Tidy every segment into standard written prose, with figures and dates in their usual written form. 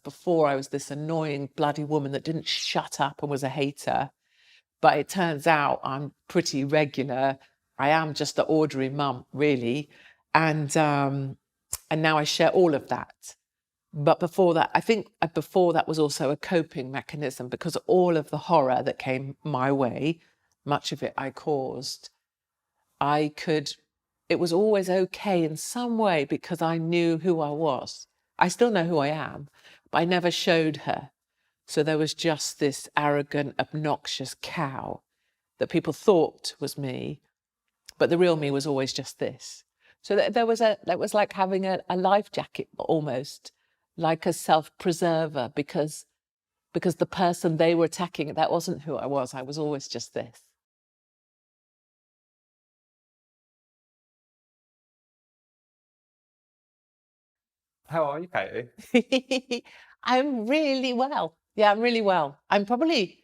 before I was this annoying bloody woman that didn't shut up and was a hater. But it turns out I'm pretty regular. I am just the ordinary mum, really. And now I share all of that. But before that, I think before that was also a coping mechanism, because all of the horror that came my way, much of it I caused, it was always okay in some way because I knew who I was. I still know who I am, but I never showed her. So there was just this arrogant, obnoxious cow that people thought was me, but the real me was always just this. So that was like having a life jacket almost, like a self-preserver, because the person they were attacking, that wasn't who I was. I was always just this. How are you, Katie? I'm really well. Yeah, I'm really well. I'm probably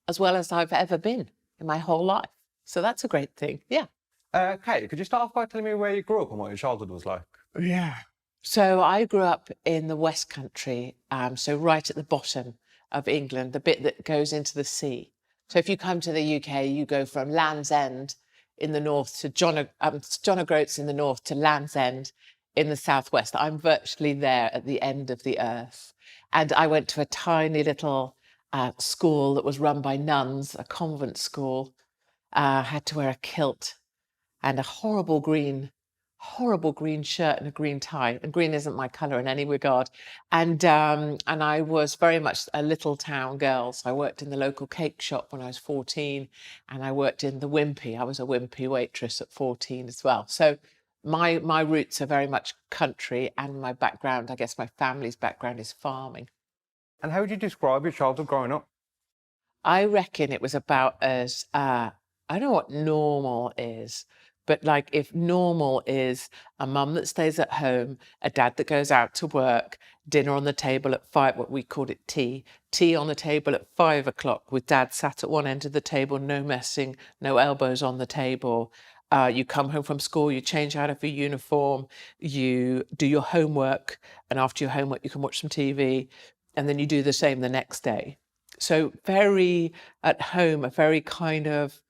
as well as I've ever been in my whole life. So that's a great thing. Yeah. Katie, could you start off by telling me where you grew up and what your childhood was like? Yeah. So I grew up in the West Country, so right at the bottom of England, the bit that goes into the sea. So if you come to the UK, you go from Land's End in the north to John O'Groats in the north to Land's End in the southwest. I'm virtually there at the end of the earth. And I went to a tiny little school that was run by nuns, a convent school. Had to wear a kilt and a horrible green shirt and a green tie. And green isn't my colour in any regard. And I was very much a little town girl. So I worked in the local cake shop when I was 14, and I worked in the Wimpy. I was a Wimpy waitress at 14 as well. So my roots are very much country, and my background, I guess my family's background, is farming. And how would you describe your childhood growing up? I reckon it was about as, I don't know what normal is, but like if normal is a mum that stays at home, a dad that goes out to work, dinner on the table at 5, what we called it tea on the table at 5 o'clock with dad sat at one end of the table, no messing, no elbows on the table. You come home from school, you change out of your uniform, you do your homework, and after your homework you can watch some TV, and then you do the same the next day. So very at home, a very kind of,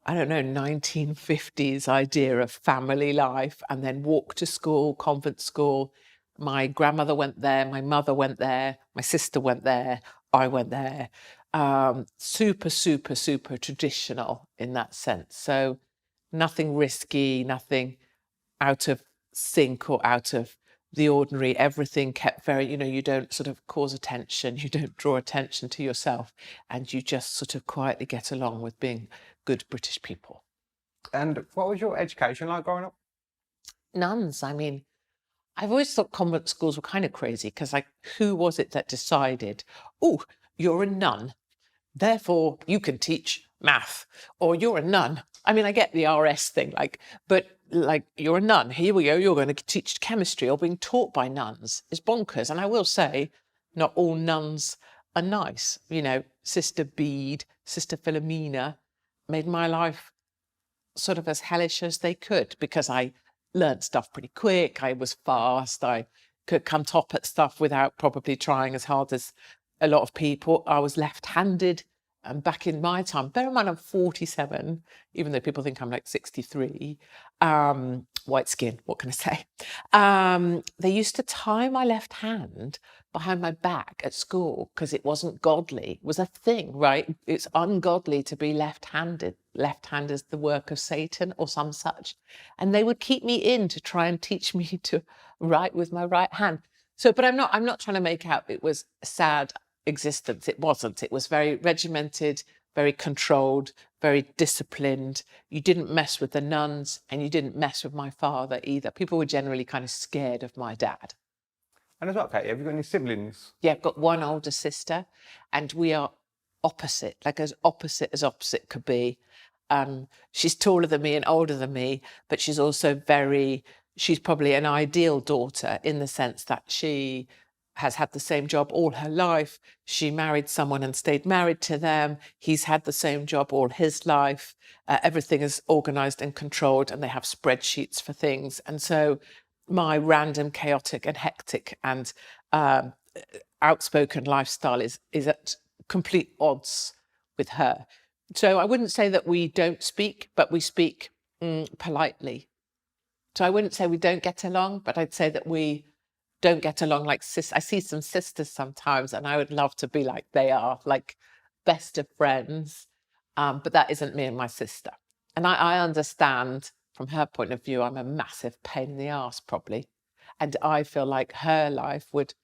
I don't know, 1950s idea of family life, and then walk to school, convent school. My grandmother went there, my mother went there, my sister went there, I went there. Super, super, super traditional in that sense. So nothing risky, nothing out of sync or out of the ordinary. Everything kept very, you don't sort of cause attention, you don't draw attention to yourself, and you just sort of quietly get along with being good British people. And what was your education like growing up? Nuns, I mean, I've always thought convent schools were kind of crazy, because like, who was it that decided, oh, you're a nun, therefore you can teach math, or you're a nun. I mean, I get the RS thing, but you're a nun, here we go, you're going to teach chemistry, or being taught by nuns is bonkers. And I will say, not all nuns are nice. Sister Bede, Sister Philomena made my life sort of as hellish as they could, because I learned stuff pretty quick, I was fast, I could come top at stuff without probably trying as hard as a lot of people. I was left-handed, and back in my time, bear in mind I'm 47, even though people think I'm like 63, white skin, what can I say? They used to tie my left hand behind my back at school because it wasn't godly. It was a thing, right? It's ungodly to be left-handed. Left hand is the work of Satan or some such. And they would keep me in to try and teach me to write with my right hand. So, but I'm not trying to make out it was a sad existence. It wasn't. It was very regimented, very controlled, very disciplined. You didn't mess with the nuns, and you didn't mess with my father either. People were generally kind of scared of my dad. And as well, Katie, have you got any siblings? Yeah, I've got one older sister, and we are opposite, like as opposite could be. She's taller than me and older than me, but she's also she's probably an ideal daughter in the sense that she has had the same job all her life. She married someone and stayed married to them. He's had the same job all his life. Everything is organised and controlled, and they have spreadsheets for things. And so my random, chaotic and hectic and outspoken lifestyle is at complete odds with her. So I wouldn't say that we don't speak, but we speak politely. So I wouldn't say we don't get along, but I'd say that we don't get along like I see some sisters sometimes, and I would love to be like they are, like best of friends. But that isn't me and my sister. And I understand from her point of view, I'm a massive pain in the arse, probably. And I feel like her life would,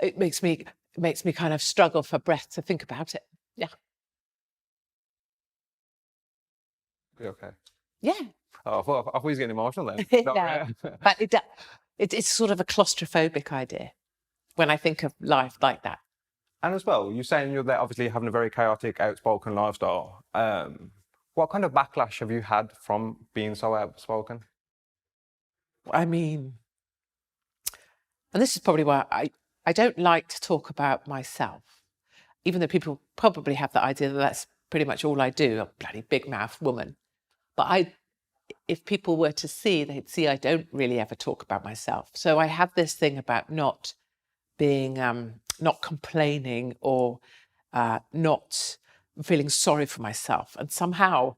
it makes me kind of struggle for breath to think about it. Yeah. You okay? Yeah. Oh, I thought he was getting emotional then. No. But it's sort of a claustrophobic idea when I think of life like that. And as well, you're saying you're there obviously having a very chaotic, outspoken lifestyle. What kind of backlash have you had from being so outspoken? I mean, and this is probably why I don't like to talk about myself, even though people probably have the idea that that's pretty much all I do, a bloody big mouth woman. But if people were to see, they'd see I don't really ever talk about myself. So I have this thing about not being, not complaining or not feeling sorry for myself. And somehow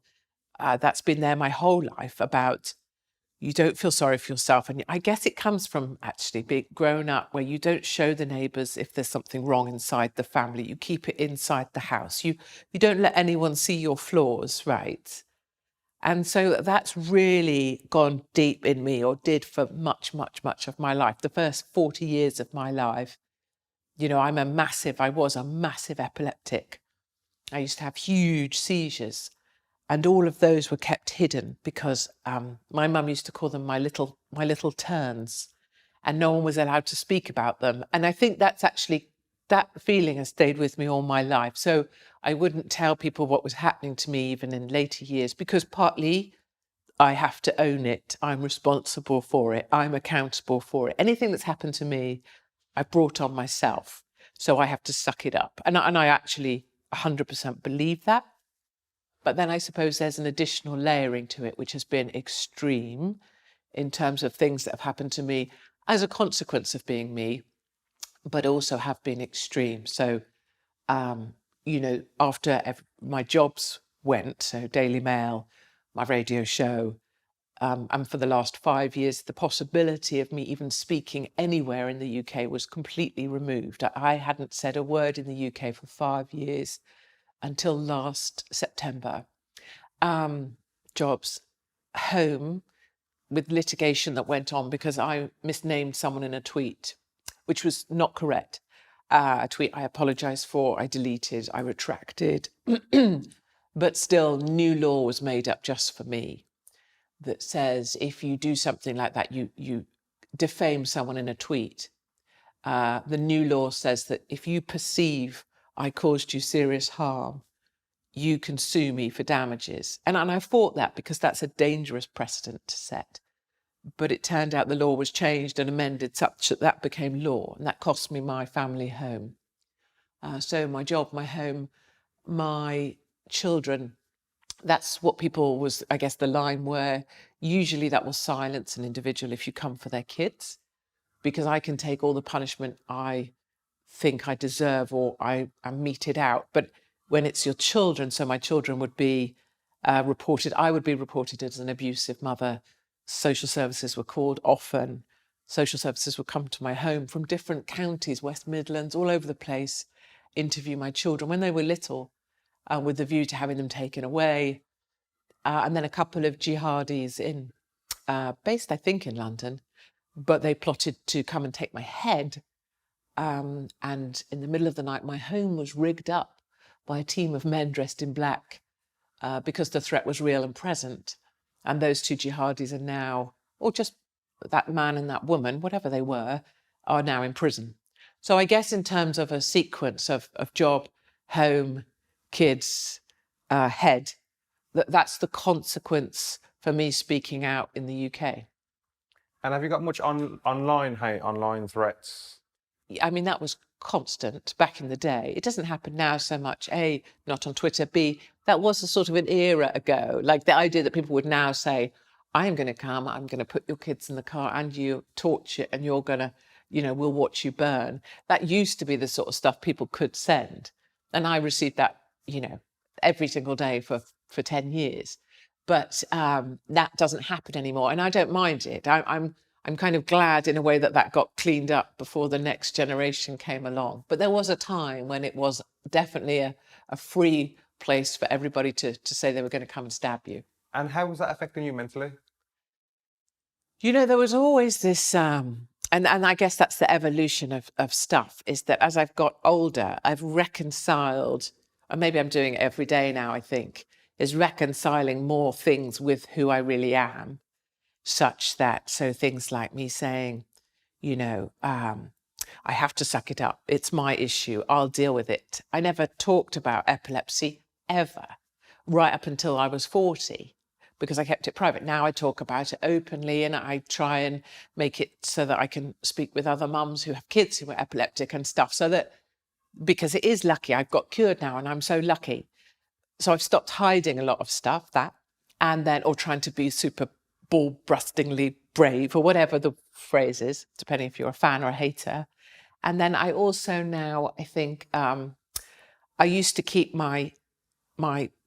that's been there my whole life, about you don't feel sorry for yourself. And I guess it comes from actually being grown up where you don't show the neighbours if there's something wrong inside the family. You keep it inside the house. You don't let anyone see your flaws, right? And so that's really gone deep in me, or did for much, much, much of my life. The first 40 years of my life, you know, I was a massive epileptic. I used to have huge seizures, and all of those were kept hidden because my mum used to call them my little turns, and no one was allowed to speak about them. And I think that's actually, that feeling has stayed with me all my life. So I wouldn't tell people what was happening to me even in later years, because partly I have to own it. I'm responsible for it. I'm accountable for it. Anything that's happened to me, I brought on myself. So I have to suck it up. And I actually 100% believe that. But then I suppose there's an additional layering to it, which has been extreme in terms of things that have happened to me as a consequence of being me, but also have been extreme. So, you know, after my jobs went, so Daily Mail, my radio show, and for the last 5 years, the possibility of me even speaking anywhere in the UK was completely removed. I hadn't said a word in the UK for 5 years until last September. Jobs, home, with litigation that went on because I misnamed someone in a tweet, which was not correct. A tweet I apologised for, I deleted, I retracted, but still new law was made up just for me that says if you do something like that, you defame someone in a tweet. The new law says that if you perceive I caused you serious harm, you can sue me for damages. And I fought that because that's a dangerous precedent to set. But it turned out the law was changed and amended such that that became law, and that cost me my family home. So my job, my home, my children, that's what people was, I guess, the line where usually that will silence an individual if you come for their kids, because I can take all the punishment I think I deserve or I meted out. But when it's your children, so my children would be reported, I would be reported as an abusive mother. Social services were called often. Social services would come to my home from different counties, West Midlands, all over the place, interview my children when they were little, with the view to having them taken away. And then a couple of jihadis based, I think, in London, but they plotted to come and take my head. And in the middle of the night, my home was rigged up by a team of men dressed in black because the threat was real and present. And those two jihadis are now, or just that man and that woman, whatever they were, are now in prison. So I guess in terms of a sequence of job, home, kids, head, that's the consequence for me speaking out in the UK. And have you got much online hate, online threats? I mean, that was constant back in the day. It doesn't happen now so much. A, not on Twitter. B, that was a sort of an era ago. Like the idea that people would now say, I'm going to come, I'm going to put your kids in the car and you torch it and you're going to we'll watch you burn. That used to be the sort of stuff people could send. And I received that, every single day for 10 years. But that doesn't happen anymore. And I don't mind it. I'm kind of glad in a way that got cleaned up before the next generation came along. But there was a time when it was definitely a free place for everybody to say they were going to come and stab you. And how was that affecting you mentally? There was always this, and I guess that's the evolution of stuff, is that as I've got older, I've reconciled, and maybe I'm doing it every day now, I think, is reconciling more things with who I really am, such that, so things like me saying, I have to suck it up. It's my issue. I'll deal with it. I never talked about epilepsy ever, right up until I was 40. Because I kept it private. Now I talk about it openly, and I try and make it so that I can speak with other mums who have kids who are epileptic and stuff, so that, because it is lucky, I've got cured now and I'm so lucky. So I've stopped hiding a lot of stuff, or trying to be super ball-bustingly brave, or whatever the phrase is, depending if you're a fan or a hater. And then I also now, I think, I used to keep my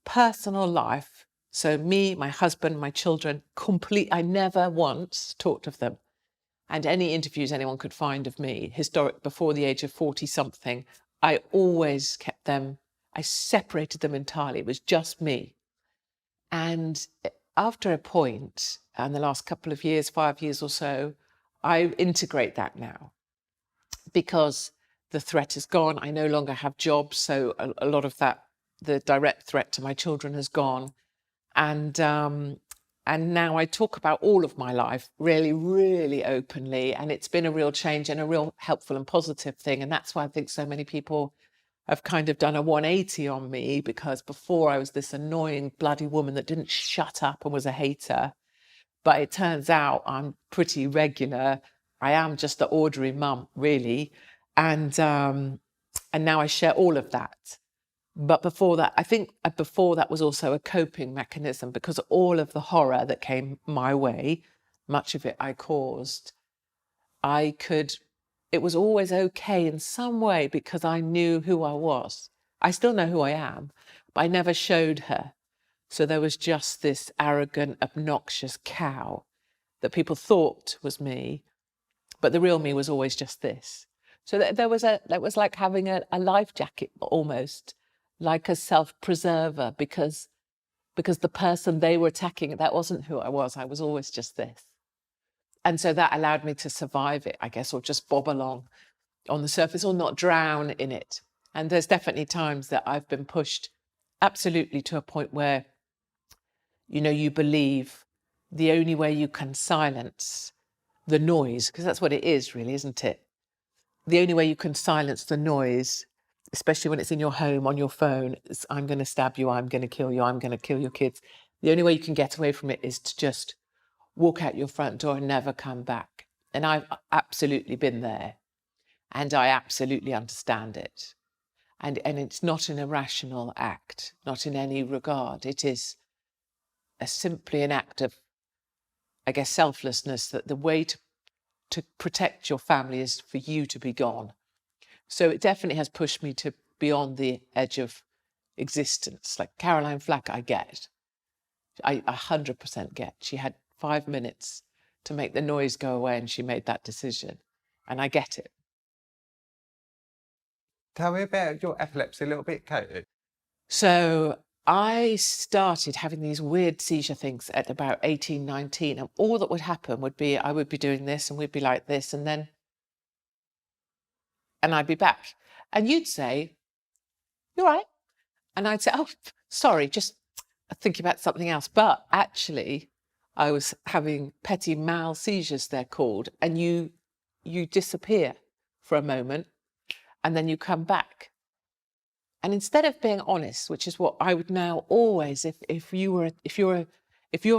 personal life, so me, my husband, my children, I never once talked of them. And any interviews anyone could find of me, historic, before the age of 40 something, I always kept them, I separated them entirely. It was just me. And after a point, and the last couple of years, 5 years or so, I integrate that now, because the threat is gone. I no longer have jobs, so a lot of that, the direct threat to my children, has gone. And now I talk about all of my life really, really openly, and it's been a real change and a real helpful and positive thing. And that's why I think so many people have kind of done a 180 on me, because before I was this annoying bloody woman that didn't shut up and was a hater. But it turns out I'm pretty regular. I am just an ordinary mum, really. And now I share all of that. But before that, I think before that was also a coping mechanism, because all of the horror that came my way, much of it I caused, it was always okay in some way, because I knew who I was. I still know who I am, but I never showed her. So there was just this arrogant, obnoxious cow that people thought was me, but the real me was always just this. So that was like having a life jacket, almost, like a self-preserver, because the person they were attacking, that wasn't who I was. I was always just this. And so that allowed me to survive it, I guess, or just bob along on the surface, or not drown in it. And there's definitely times that I've been pushed absolutely to a point where, you believe the only way you can silence the noise, because that's what it is really, isn't it? The only way you can silence the noise, especially when it's in your home, on your phone, is I'm going to stab you, I'm going to kill you, I'm going to kill your kids. The only way you can get away from it is to just walk out your front door and never come back. And I've absolutely been there. And I absolutely understand it. And it's not an irrational act, not in any regard. It is simply an act of, I guess, selflessness, that the way to protect your family is for you to be gone. So it definitely has pushed me to beyond the edge of existence. Like Caroline Flack, I get. I 100% get. She had 5 minutes to make the noise go away, and she made that decision. And I get it. Tell me about your epilepsy a little bit, Katie. So I started having these weird seizure things at about 18, 19. And all that would happen would be I would be doing this, and we'd be like this, and I'd be back. And you'd say, "You all right?" And I'd say, "Oh, sorry, just thinking about something else." But actually, I was having petit mal seizures, they're called, and you disappear for a moment, and then you come back. And instead of being honest, which is what I would now always, if you're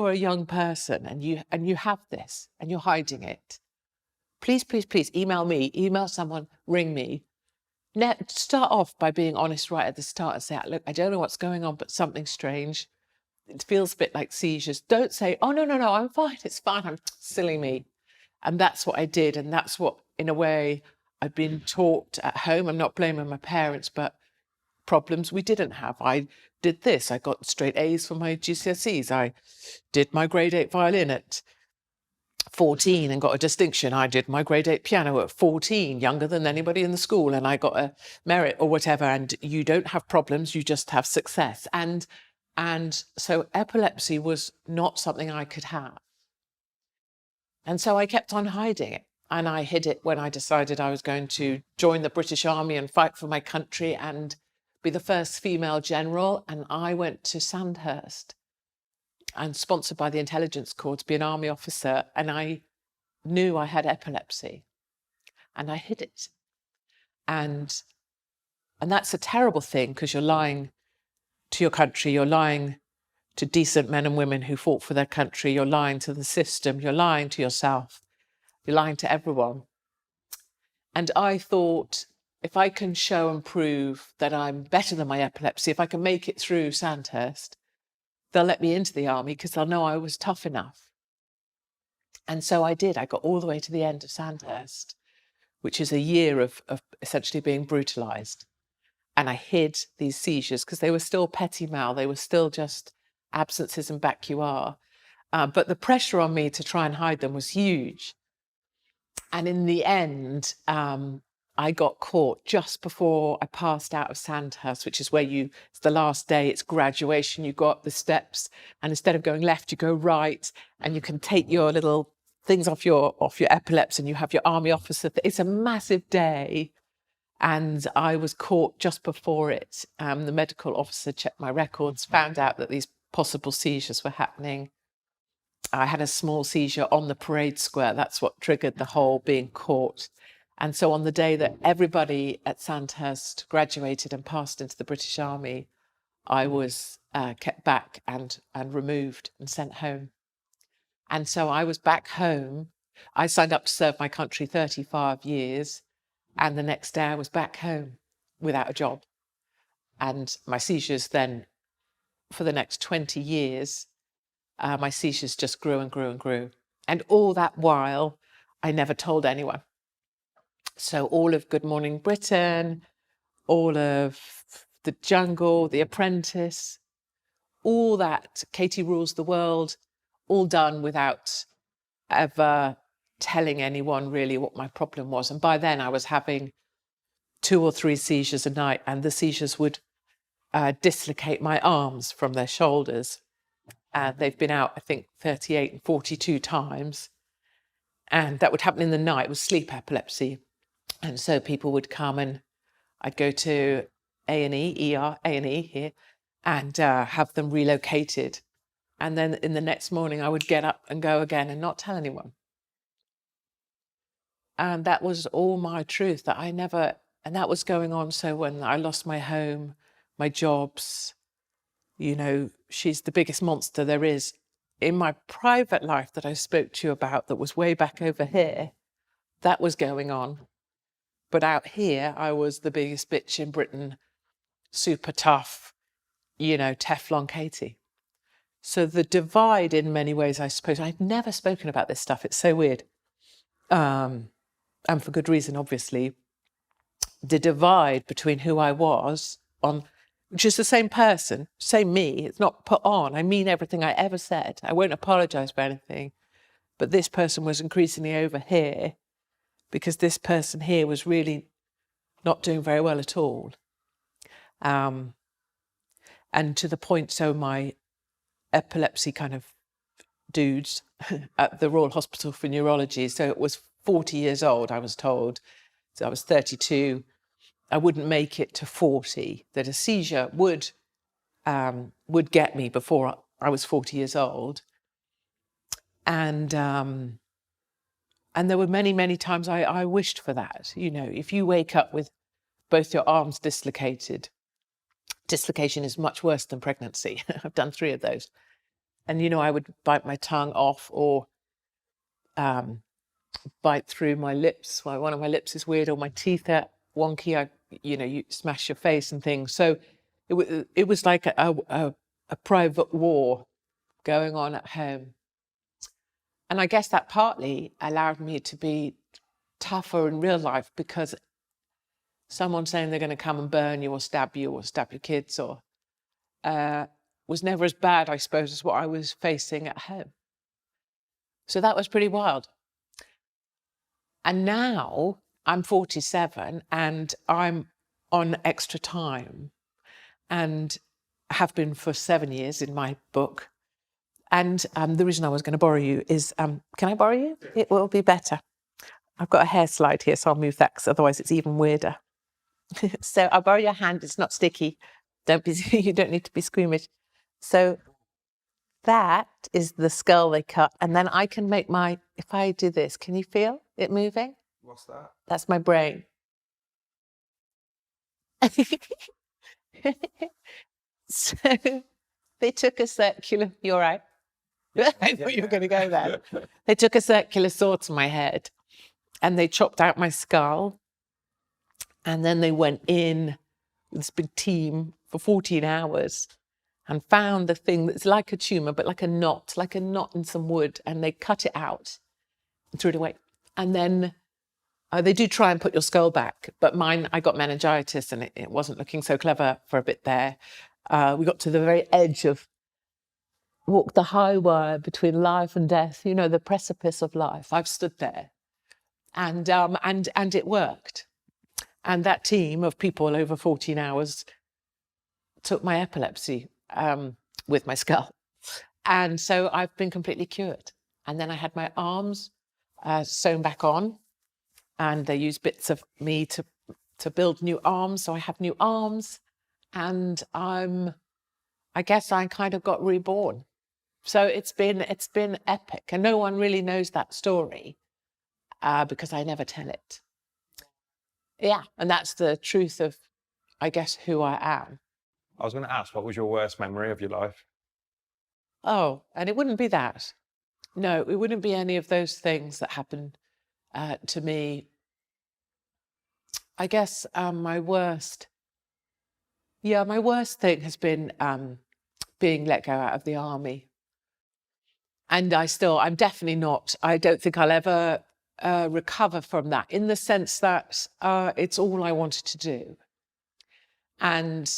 a young person and you have this and you're hiding it, please email me, email someone, ring me. Start off by being honest right at the start and say, "Look, I don't know what's going on, but something's strange. It feels a bit like seizures." Don't say, "Oh, no, I'm fine, it's fine, I'm silly me." And that's what I did. And that's what in a way, I'd been taught at home. I'm not blaming my parents, but problems we didn't have. I did this. I got straight A's for my GCSEs. I did my grade 8 violin at 14 and got a distinction. I did my grade 8 piano at 14, younger than anybody in the school, and I got a merit or whatever. And you don't have problems, you just have success. And so epilepsy was not something I could have. And so I kept on hiding it. And I hid it when I decided I was going to join the British Army and fight for my country and be the first female general. And I went to Sandhurst and sponsored by the intelligence corps to be an army officer. And I knew I had epilepsy and I hid it. And that's a terrible thing because you're lying to your country, you're lying to decent men and women who fought for their country, you're lying to the system, you're lying to yourself, you're lying to everyone. And I thought, if I can show and prove that I'm better than my epilepsy, if I can make it through Sandhurst, they'll let me into the army because they'll know I was tough enough. And so I did. I got all the way to the end of Sandhurst, which is a year of essentially being brutalised. And I hid these seizures because they were still petit mal. They were still just absences and back you are. But the pressure on me to try and hide them was huge. And in the end, I got caught just before I passed out of Sandhurst, which is where it's the last day, it's graduation, you go up the steps, and instead of going left, you go right, and you can take your little things off your epileps, and you have your army officer. It's a massive day. And I was caught just before it. The medical officer checked my records, found out that these possible seizures were happening. I had a small seizure on the parade square. That's what triggered the whole being caught. And so on the day that everybody at Sandhurst graduated and passed into the British Army, I was kept back and removed and sent home. And so I was back home. I signed up to serve my country 35 years. And the next day I was back home without a job. And my seizures then, for the next 20 years, my seizures just grew and grew and grew. And all that while, I never told anyone. So all of Good Morning Britain, all of The Jungle, The Apprentice, all that, Katie Rules the World, all done without ever telling anyone really what my problem was. And by then I was having 2 or 3 seizures a night, and the seizures would dislocate my arms from their shoulders. And they've been out, I think, 38 and 42 times. And that would happen in the night with sleep epilepsy. And so people would come and I'd go to A&E, ER, A&E here, and have them relocated. And then in the next morning, I would get up and go again and not tell anyone. And that was all my truth, that I never, and that was going on. So when I lost my home, my jobs, you know, she's the biggest monster there is. In my private life that I spoke to you about, that was way back over here, that was going on. But out here, I was the biggest bitch in Britain, super tough, you know, Teflon Katie. So the divide in many ways, I suppose, I've never spoken about this stuff. It's so weird. And for good reason, obviously. The divide between who I was on, which is the same person, same me. It's not put on. I mean everything I ever said. I won't apologise for anything. But this person was increasingly over here because this person here was really not doing very well at all. And to the point, so my epilepsy kind of dudes at the Royal Hospital for Neurology, so it was 40 years old, I was told. So I was 32. I wouldn't make it to 40, that a seizure would get me before I was 40 years old. And there were many, many times I wished for that. You know, if you wake up with both your arms dislocated, dislocation is much worse than pregnancy. I've done 3 of those. And, you know, I would bite my tongue off or bite through my lips. Well, one of my lips is weird, or my teeth are wonky. You smash your face and things. So it was like a private war going on at home. And I guess that partly allowed me to be tougher in real life because someone saying they're going to come and burn you or stab your kids or was never as bad, I suppose, as what I was facing at home. So that was pretty wild. And now I'm 47 and I'm on extra time and have been for 7 years in my book. And the reason I was going to borrow you is, can I borrow you? It will be better. I've got a hair slide here, so I'll move that because otherwise it's even weirder. So I'll borrow your hand. It's not sticky. You don't need to be squeamish. So that is the skull they cut. And then I can make if I do this, can you feel it moving? What's that? That's my brain. So they took a circular, you're right. I thought you were going to go there. They took a circular saw to my head and they chopped out my skull. And then they went in with this big team for 14 hours and found the thing that's like a tumor, but like a knot in some wood. And they cut it out and threw it away. And then they do try and put your skull back. But mine, I got meningitis and it wasn't looking so clever for a bit there. We got to the very edge of walk the high wire between life and death, you know, the precipice of life. I've stood there and it worked. And that team of people over 14 hours took my epilepsy with my skull. And so I've been completely cured. And then I had my arms sewn back on and they used bits of me to build new arms. So I have new arms and I guess I kind of got reborn. So it's been epic, and no one really knows that story because I never tell it. Yeah, and that's the truth of, I guess, who I am. I was going to ask, what was your worst memory of your life? Oh, and it wouldn't be that. No, it wouldn't be any of those things that happened to me. I guess my worst thing has been being let go out of the army. And I'm definitely not, I don't think I'll ever recover from that in the sense that it's all I wanted to do. And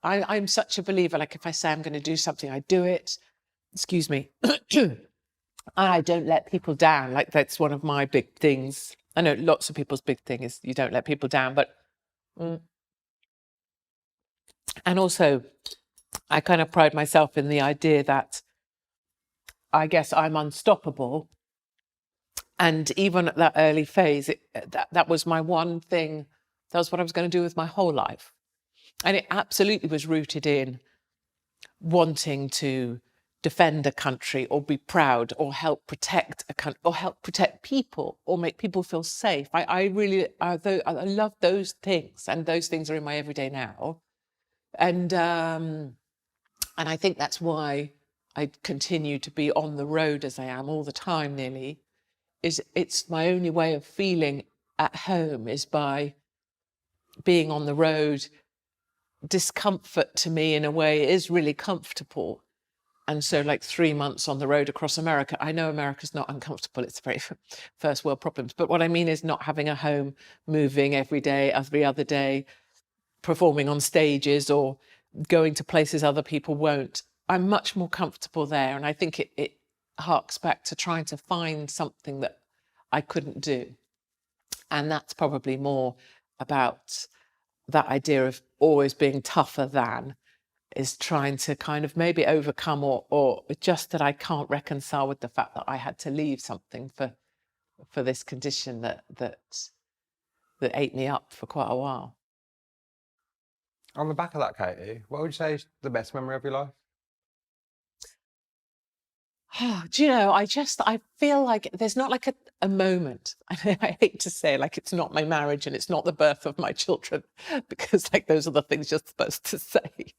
I'm such a believer, like if I say I'm going to do something, I do it. Excuse me. I don't let people down. Like that's one of my big things. I know lots of people's big thing is you don't let people down, but and also I kind of pride myself in the idea that I guess I'm unstoppable. And even at that early phase, that was my one thing. That was what I was going to do with my whole life. And it absolutely was rooted in wanting to defend a country or be proud or help protect a country or help protect people or make people feel safe. I love those things, and those things are in my everyday now. And I think that's why I continue to be on the road as I am all the time nearly. It's my only way of feeling at home is by being on the road. Discomfort to me in a way is really comfortable. And so like 3 months on the road across America, I know America's not uncomfortable. It's very first world problems. But what I mean is not having a home, moving every day, every other day, performing on stages or going to places other people won't. I'm much more comfortable there. And I think it harks back to trying to find something that I couldn't do. And that's probably more about that idea of always being tougher than, is trying to kind of maybe overcome or just that I can't reconcile with the fact that I had to leave something for this condition that ate me up for quite a while. On the back of that, Katie, what would you say is the best memory of your life? Do you know, I feel like there's not like a moment. I hate to say like it's not my marriage and it's not the birth of my children, because like those are the things you're supposed to say.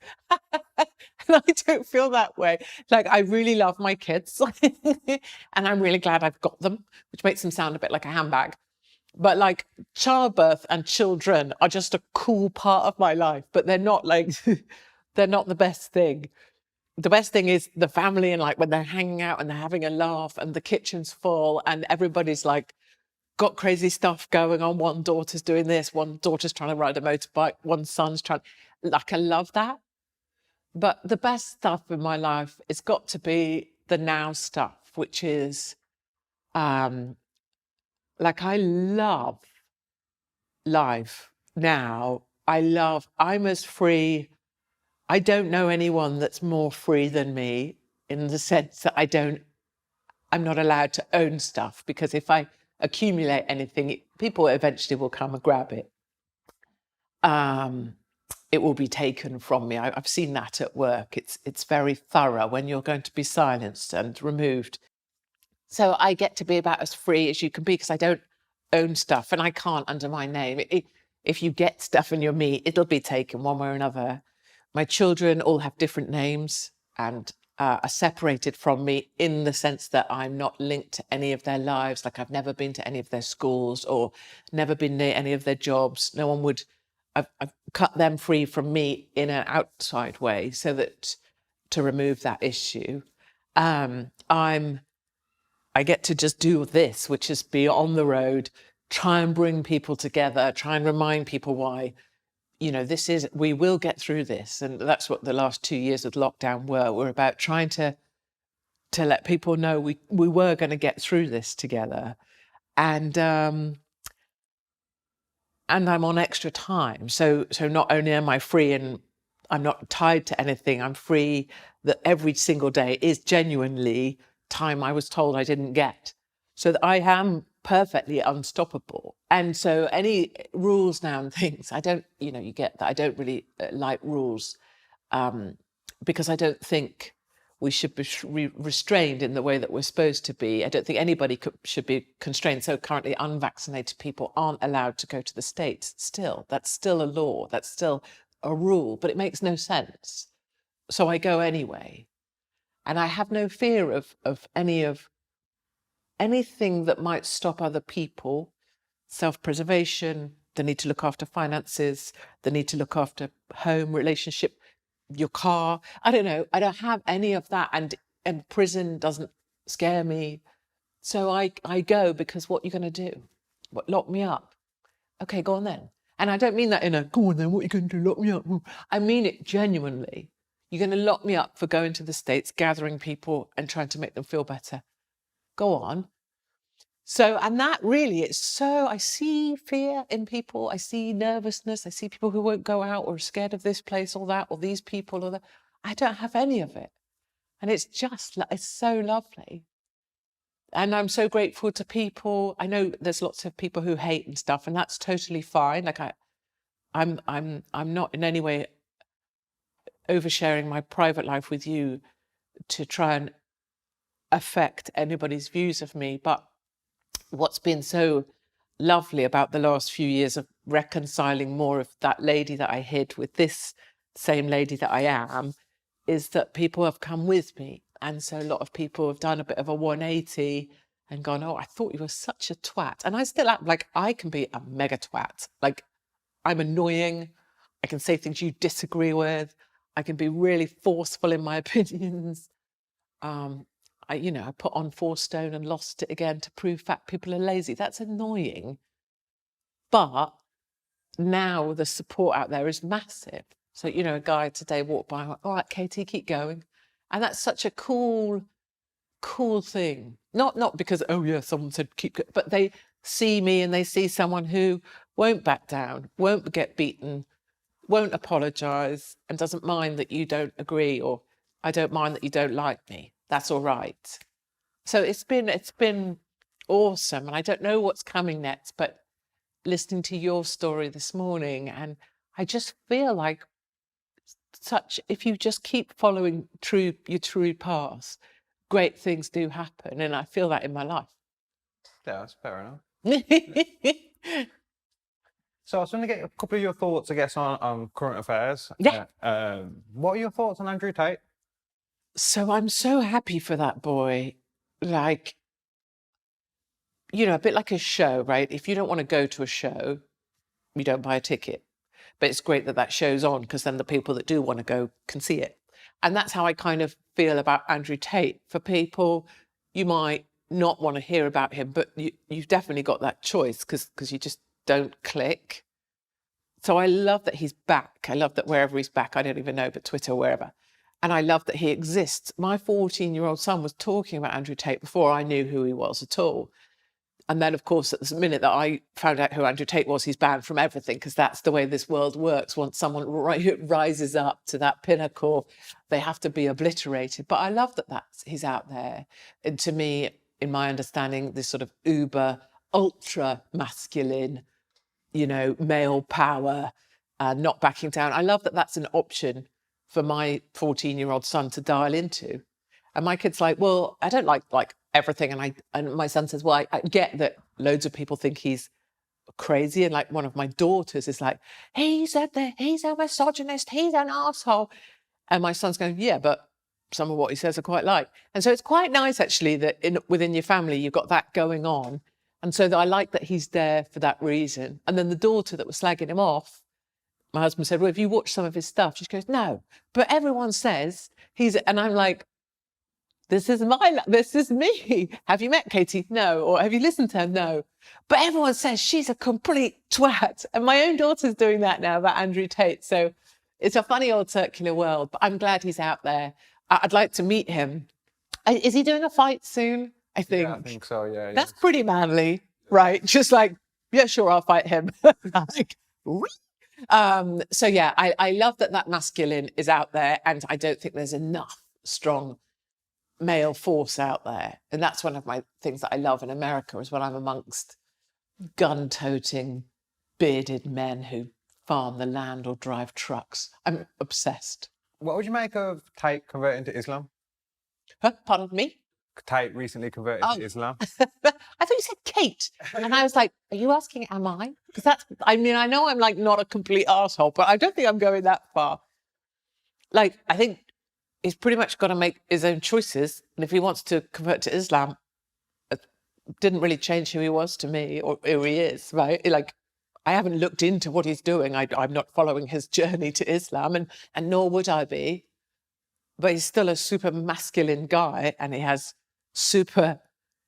And I don't feel that way. Like I really love my kids and I'm really glad I've got them, which makes them sound a bit like a handbag. But like childbirth and children are just a cool part of my life, but they're not like, they're not the best thing. The best thing is the family and like when they're hanging out and they're having a laugh and the kitchen's full and everybody's like got crazy stuff going on. One daughter's doing this, one daughter's trying to ride a motorbike, one son's trying, like, I love that. But the best stuff in my life, it's got to be the now stuff, which is, like, I love life now. I'm as free. I don't know anyone that's more free than me, in the sense that I'm not allowed to own stuff, because if I accumulate anything, people eventually will come and grab it. It will be taken from me. I've seen that at work. It's very thorough when you're going to be silenced and removed. So I get to be about as free as you can be, because I don't own stuff, and I can't under my name. If you get stuff in your me, it'll be taken one way or another. My children all have different names and are separated from me, in the sense that I'm not linked to any of their lives. Like, I've never been to any of their schools or never been near any of their jobs. No one would. I've cut them free from me in an outside way, so that to remove that issue. I get to just do this, which is be on the road, try and bring people together, try and remind people why, we will get through this. And that's what the last 2 years of lockdown were. We're about trying to let people know we were going to get through this together. And I'm on extra time. So not only am I free and I'm not tied to anything, I'm free that every single day is genuinely time I was told I didn't get. So that I am perfectly unstoppable. And so any rules now and things, I don't, you get that. I don't really like rules, because I don't think we should be restrained in the way that we're supposed to be. I don't think anybody should be constrained. So currently unvaccinated people aren't allowed to go to the States still. That's still a law. That's still a rule, but it makes no sense. So I go anyway. And I have no fear of anything that might stop other people. Self-preservation, the need to look after finances, the need to look after home, relationship, your car. I don't know. I don't have any of that. And prison doesn't scare me. So I go, because what are you going to do? What, lock me up? Okay, go on then. And I don't mean that in a, go on then, what are you going to do? Lock me up. I mean it genuinely. You're going to lock me up for going to the States, gathering people and trying to make them feel better. Go on. So, and that really, I see fear in people. I see nervousness. I see people who won't go out or are scared of this place or that, or these people or that. I don't have any of it. And it's so lovely. And I'm so grateful to people. I know there's lots of people who hate and stuff, and that's totally fine. Like, I'm not in any way oversharing my private life with you to try and affect anybody's views of me. But what's been so lovely about the last few years of reconciling more of that lady that I hid with this same lady that I am, is that people have come with me. And so a lot of people have done a bit of a 180 and gone, oh, I thought you were such a twat. And I still am. Like, I can be a mega twat. Like, I'm annoying. I can say things you disagree with. I can be really forceful in my opinions. I put on 4 stone and lost it again to prove fat people are lazy. That's annoying. But now the support out there is massive. So, a guy today walked by and went, all right, Katie, keep going. And that's such a cool thing. Not because, oh yeah, someone said keep going, but they see me and they see someone who won't back down, won't get beaten, won't apologise, and doesn't mind that you don't agree, or I don't mind that you don't like me. That's all right. So it's been awesome. And I don't know what's coming next, but listening to your story this morning, and I just feel like if you just keep following your true path, great things do happen. And I feel that in my life. Yeah, that's fair enough. So I was going to get a couple of your thoughts, I guess, on current affairs. Yeah. What are your thoughts on Andrew Tate? So I'm so happy for that boy. Like, a bit like a show, right? If you don't want to go to a show, you don't buy a ticket. But it's great that show's on, because then the people that do want to go can see it. And that's how I kind of feel about Andrew Tate. For people, you might not want to hear about him, but you've definitely got that choice because you just don't click. So I love that he's back. I love that wherever he's back, I don't even know, but Twitter, wherever. And I love that he exists. My 14-year-old son was talking about Andrew Tate before I knew who he was at all. And then, of course, at the minute that I found out who Andrew Tate was, he's banned from everything, because that's the way this world works. Once someone rises up to that pinnacle, they have to be obliterated. But I love that he's out there. And to me, in my understanding, this sort of uber, ultra masculine, male power, not backing down. I love that that's an option for my 14-year-old son to dial into. And my kid's like, well, I don't like everything. And my son says, well, I get that loads of people think he's crazy. And like one of my daughters is like, he said that he's a misogynist, he's an asshole. And my son's going, yeah, but some of what he says I quite like. And so it's quite nice, actually, that within your family, you've got that going on. And so I like that he's there for that reason. And then the daughter that was slagging him off, my husband said, well, have you watched some of his stuff? She goes, no, but everyone says he's, and I'm like, this is me. Have you met Katie? No. Or have you listened to her? No. But everyone says she's a complete twat. And my own daughter's doing that now about Andrew Tate. So it's a funny old circular world, but I'm glad he's out there. I'd like to meet him. Is he doing a fight soon? I think. Yeah, I think so, yeah. That's pretty manly, right? Just like, yeah, sure, I'll fight him. Like, so yeah, I love that masculine is out there, and I don't think there's enough strong male force out there. And that's one of my things that I love in America, is when I'm amongst gun-toting, bearded men who farm the land or drive trucks. I'm obsessed. What would you make of Tate converting to Islam? Huh? Pardon me? Tate recently converted to Islam. I thought you said Kate. And I was like, are you asking, am I? Because I know I'm like not a complete arsehole, but I don't think I'm going that far. Like, I think he's pretty much got to make his own choices. And if he wants to convert to Islam, it didn't really change who he was to me, or who he is, right? Like, I haven't looked into what he's doing. I'm not following his journey to Islam, and nor would I be. But he's still a super masculine guy, and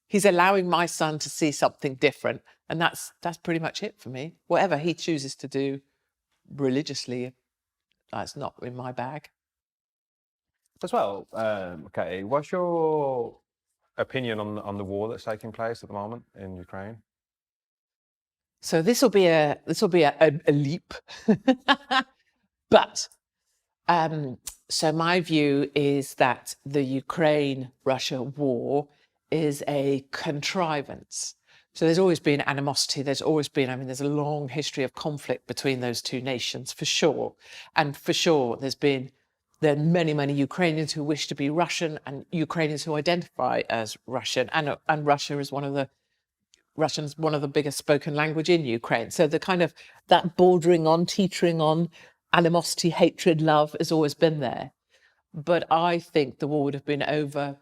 he's allowing my son to see something different. And that's pretty much it for me. Whatever he chooses to do religiously, that's not in my bag. As well, okay, what's your opinion on the war that's taking place at the moment in Ukraine? So this will be a leap, but so my view is that the Ukraine-Russia war is a contrivance. So there's always been animosity. There's always been, there's a long history of conflict between those two nations, for sure. And for sure, there are many, many Ukrainians who wish to be Russian, and Ukrainians who identify as Russian. And Russia is Russian's one of the biggest spoken language in Ukraine. So the kind of that bordering on, teetering on animosity, hatred, love has always been there. But I think the war would have been over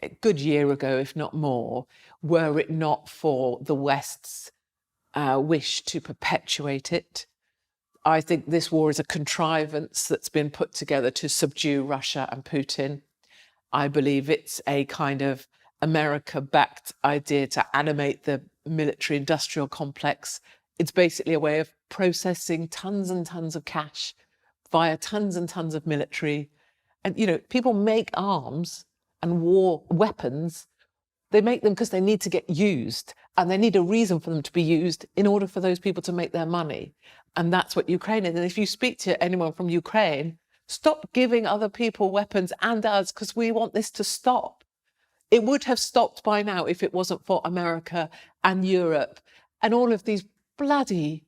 a good year ago, if not more, were it not for the West's wish to perpetuate it. I think this war is a contrivance that's been put together to subdue Russia and Putin. I believe it's a kind of America-backed idea to animate the military-industrial complex. It's basically a way of processing tons and tons of cash via tons and tons of military. And, people make arms and war weapons. They make them because they need to get used, and they need a reason for them to be used in order for those people to make their money. And that's what Ukraine is. And if you speak to anyone from Ukraine, stop giving other people weapons and us, because we want this to stop. It would have stopped by now if it wasn't for America and Europe and all of these bloody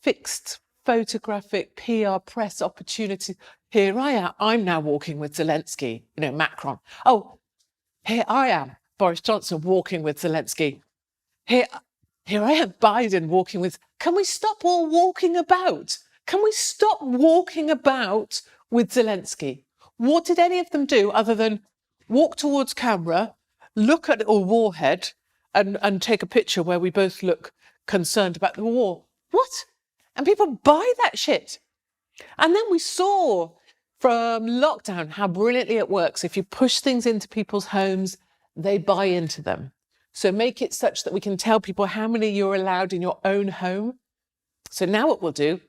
fixed photographic PR press opportunities. Here I am. I'm now walking with Zelensky, Macron. Oh, here I am, Boris Johnson, walking with Zelensky. Here I am, Biden, walking with... Can we stop all walking about? Can we stop walking about with Zelensky? What did any of them do other than walk towards camera, look at a warhead, and take a picture where we both look concerned about the war? What? And people buy that shit. And then we saw from lockdown how brilliantly it works. If you push things into people's homes, they buy into them. So make it such that we can tell people how many you're allowed in your own home. So now what we'll do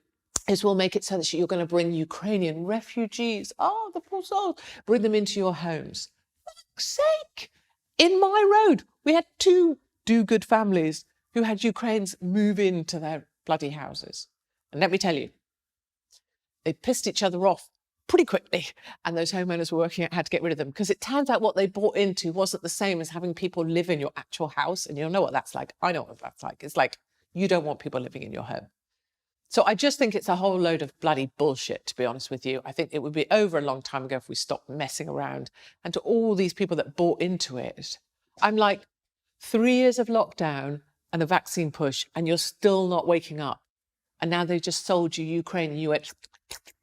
is we'll make it so that you're going to bring Ukrainian refugees, the poor souls, bring them into your homes. For fuck's sake! In my road, we had 2 do-good families who had Ukrainians move into their bloody houses. And let me tell you, they pissed each other off pretty quickly, and those homeowners were working out how to get rid of them, because it turns out what they bought into wasn't the same as having people live in your actual house. And you'll know what that's like. I know what that's like. It's like you don't want people living in your home. So I just think it's a whole load of bloody bullshit, to be honest with you. I think it would be over a long time ago if we stopped messing around. And to all these people that bought into it, I'm like, 3 years of lockdown and a vaccine push, and you're still not waking up. And now they just sold you Ukraine, and you went,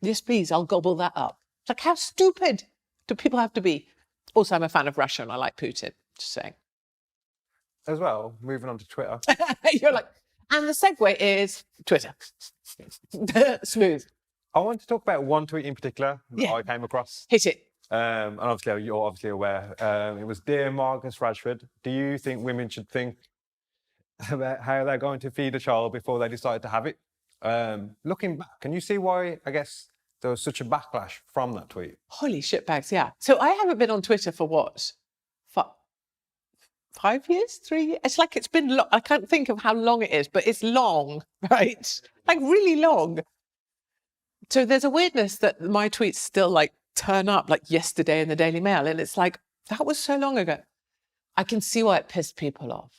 yes, please, I'll gobble that up. It's like, how stupid do people have to be? Also, I'm a fan of Russia and I like Putin, just saying. As well, moving on to Twitter. You're like, and the segue is Twitter. Smooth. I want to talk about one tweet in particular that Yeah. I came across. Hit it. And obviously, you're obviously aware. It was, "Dear Marcus Rashford, do you think women should think about how they're going to feed a child before they decide to have it?" Looking back, can you see why, I guess, there was such a backlash from that tweet? Holy shitbags, yeah. So I haven't been on Twitter for what? 5 years? 3 years? It's like it's been long. I can't think of how long it is, but it's long, right? Like really long. So there's a weirdness that my tweets still like turn up like yesterday in the Daily Mail. And it's like, that was so long ago. I can see why it pissed people off.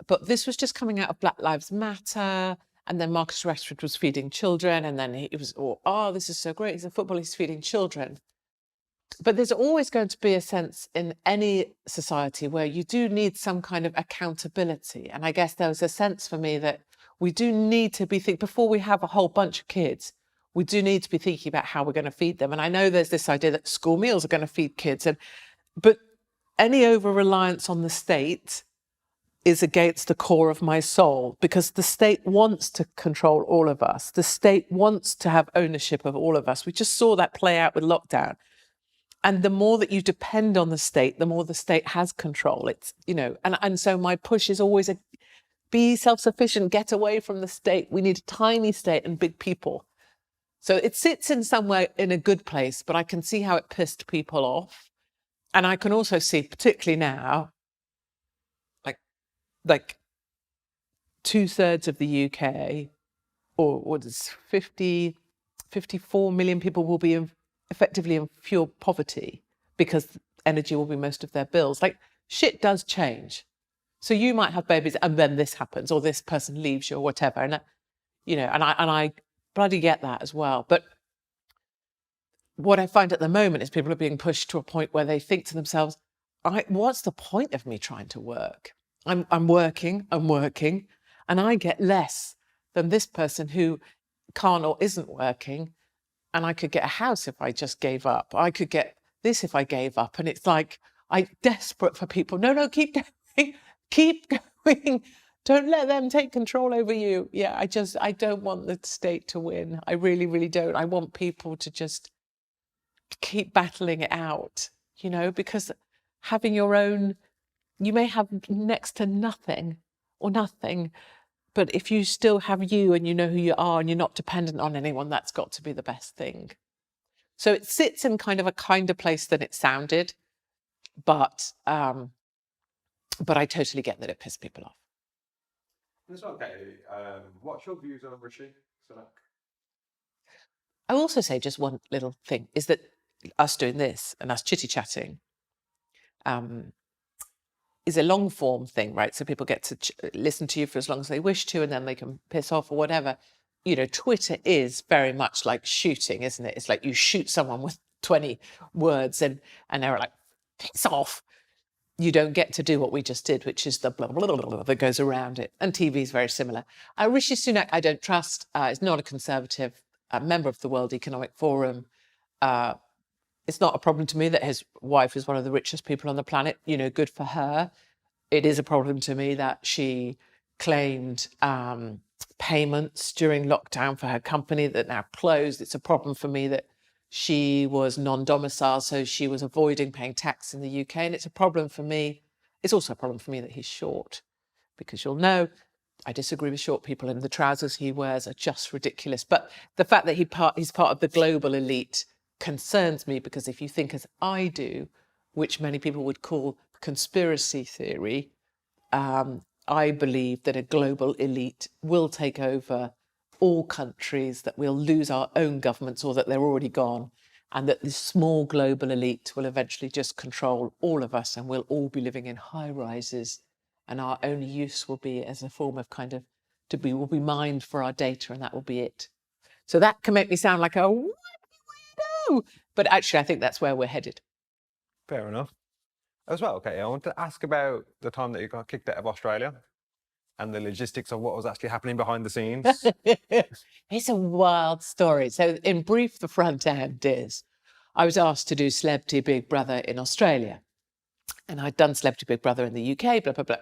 But this was just coming out of Black Lives Matter. And then Marcus Rashford was feeding children. And then it was, this is so great. He's a footballer, he's feeding children. But there's always going to be a sense in any society where you do need some kind of accountability. And I guess there was a sense for me that we do need to be before we have a whole bunch of kids, we do need to be thinking about how we're going to feed them. And I know there's this idea that school meals are going to feed kids, but any over-reliance on the state is against the core of my soul, because the state wants to control all of us. The state wants to have ownership of all of us. We just saw that play out with lockdown. And the more that you depend on the state, the more the state has control. It's, and so my push is always be self-sufficient, get away from the state. We need a tiny state and big people. So it sits in somewhere in a good place, but I can see how it pissed people off. And I can also see, particularly now, like 2/3 of the UK, or what is 54 million people will be effectively in fuel poverty because energy will be most of their bills. Like, shit does change. So you might have babies and then this happens, or this person leaves you, or whatever. And I bloody get that as well. But what I find at the moment is people are being pushed to a point where they think to themselves, what's the point of me trying to work? I'm working, and I get less than this person who can't or isn't working. And I could get a house if I just gave up. I could get this if I gave up. And it's like, I'm desperate for people. No, keep going. Keep going. Don't let them take control over you. Yeah, I don't want the state to win. I really, really don't. I want people to just keep battling it out, because having your own, you may have next to nothing or nothing, but if you still have you and you know who you are and you're not dependent on anyone, that's got to be the best thing. So it sits in kind of a kinder place than it sounded, but I totally get that it pissed people off. It's okay. What's your views on Rishi Sunak? I will also say just one little thing is that us doing this and us chitty-chatting is a long form thing, right? So people get to listen to you for as long as they wish to, and then they can piss off or whatever. Twitter is very much like shooting, isn't it? It's like you shoot someone with 20 words and they're like, piss off. You don't get to do what we just did, which is the blah, blah, blah, blah that goes around it. And TV is very similar. Rishi Sunak, I don't trust. Is not a conservative, a member of the World Economic Forum. It's not a problem to me that his wife is one of the richest people on the planet. Good for her. It is a problem to me that she claimed payments during lockdown for her company that now closed. It's a problem for me that She was non-domicile, so she was avoiding paying tax in the UK. And it's a problem for me. It's also a problem for me that he's short, because you'll know I disagree with short people, and the trousers he wears are just ridiculous. But the fact that he's part of the global elite concerns me, because if you think as I do, which many people would call conspiracy theory, I believe that a global elite will take over all countries, that we'll lose our own governments or that they're already gone, and that this small global elite will eventually just control all of us, and we'll all be living in high rises, and our only use will be as a form of we'll be mined for our data, and that will be it. So that can make me sound like a weirdo, but actually I think that's where we're headed. Fair enough. As well, okay, I want to ask about the time that you got kicked out of Australia and the logistics of what was actually happening behind the scenes. It's a wild story. So in brief, the front end is I was asked to do Celebrity Big Brother in Australia. And I'd done Celebrity Big Brother in the UK, blah, blah, blah.